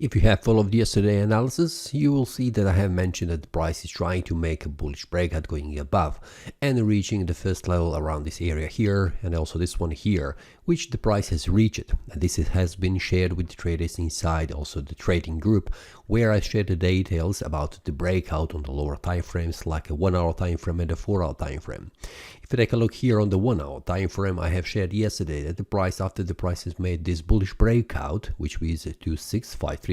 If you have followed yesterday's analysis, you will see that I have mentioned that the price is trying to make a bullish breakout going above and reaching the first level around this area here and also this one here, which the price has reached. And this has been shared with the traders inside also the trading group, where I shared the details about the breakout on the lower time frames like a 1 hour time frame and a 4 hour time frame. If you take a look here on the 1 hour time frame, I have shared yesterday that the price, after the price has made this bullish breakout, which is 2653.45,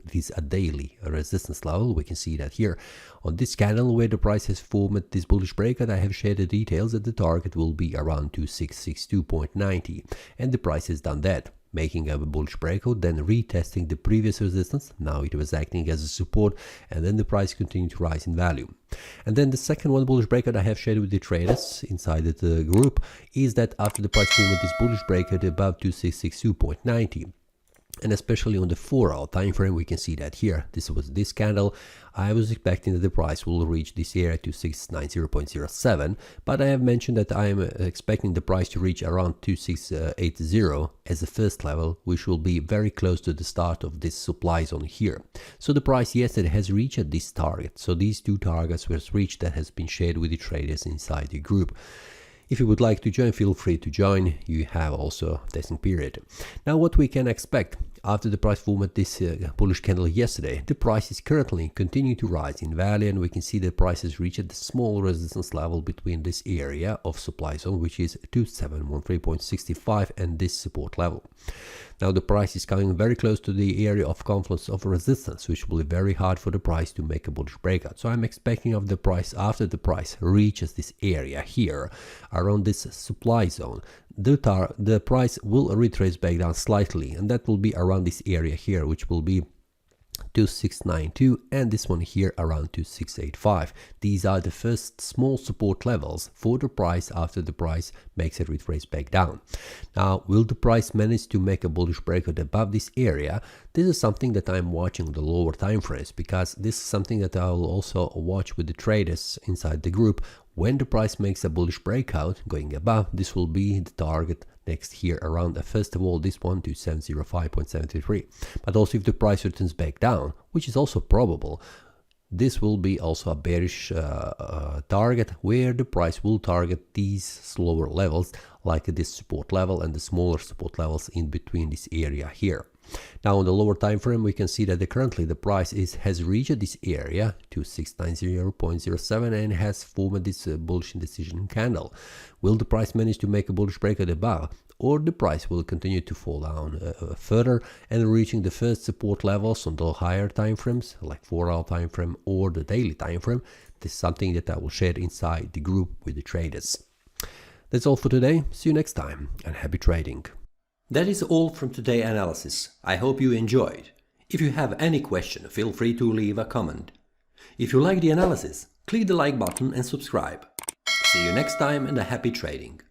it is a daily resistance level. We can see that here on this candle where the price has formed this bullish breakout. I have shared the details that the target will be around 2662.90, and the price has done that, making a bullish breakout, then retesting the previous resistance. Now it was acting as a support, and then the price continued to rise in value. And then the second one bullish breakout I have shared with the traders inside the group is that after the price movement is bullish breakout above 2662.90, and especially on the 4 hour time frame, we can see that here. This was this candle. I was expecting that the price will reach this area to 690.07, but I have mentioned that I am expecting the price to reach around 2680 as the first level, which will be very close to the start of this supply zone here. So the price yesterday has reached this target. So these two targets were reached, that has been shared with the traders inside the group. If you would like to join, feel free to join. You have also a testing period. Now, what we can expect after the price formed this bullish candle yesterday, the price is currently continuing to rise in value, and we can see the price has reached the small resistance level between this area of supply zone, which is 2713.65, and this support level. Now the price is coming very close to the area of confluence of resistance, which will be very hard for the price to make a bullish breakout. So I'm expecting of the price, after the price reaches this area here around this supply zone, the price will retrace back down slightly, and that will be around this area here, which will be 2692, and this one here around 2685. These are the first small support levels for the price after the price makes a retrace back down. Now, will the price manage to make a bullish breakout above this area? This is something that I'm watching the lower time frames, because this is something that I will also watch with the traders inside the group. When the price makes a bullish breakout going above, this will be the target next here around, first of all, this one to 705.73. But also if the price returns back down, which is also probable, this will be also a bearish target, where the price will target these slower levels like this support level and the smaller support levels in between this area here. Now on the lower time frame, we can see that currently the price has reached this area to 690.07 and has formed this bullish indecision candle. Will the price manage to make a bullish breakout above, or the price will continue to fall down further and reaching the first support levels on the higher time frames like 4 hour time frame or the daily time frame? This is something that I will share inside the group with the traders. That's all for today. See you next time, and happy trading. That is all from today's analysis. I hope you enjoyed. If you have any question, feel free to leave a comment. If you like the analysis, click the like button and subscribe. See you next time, and a happy trading.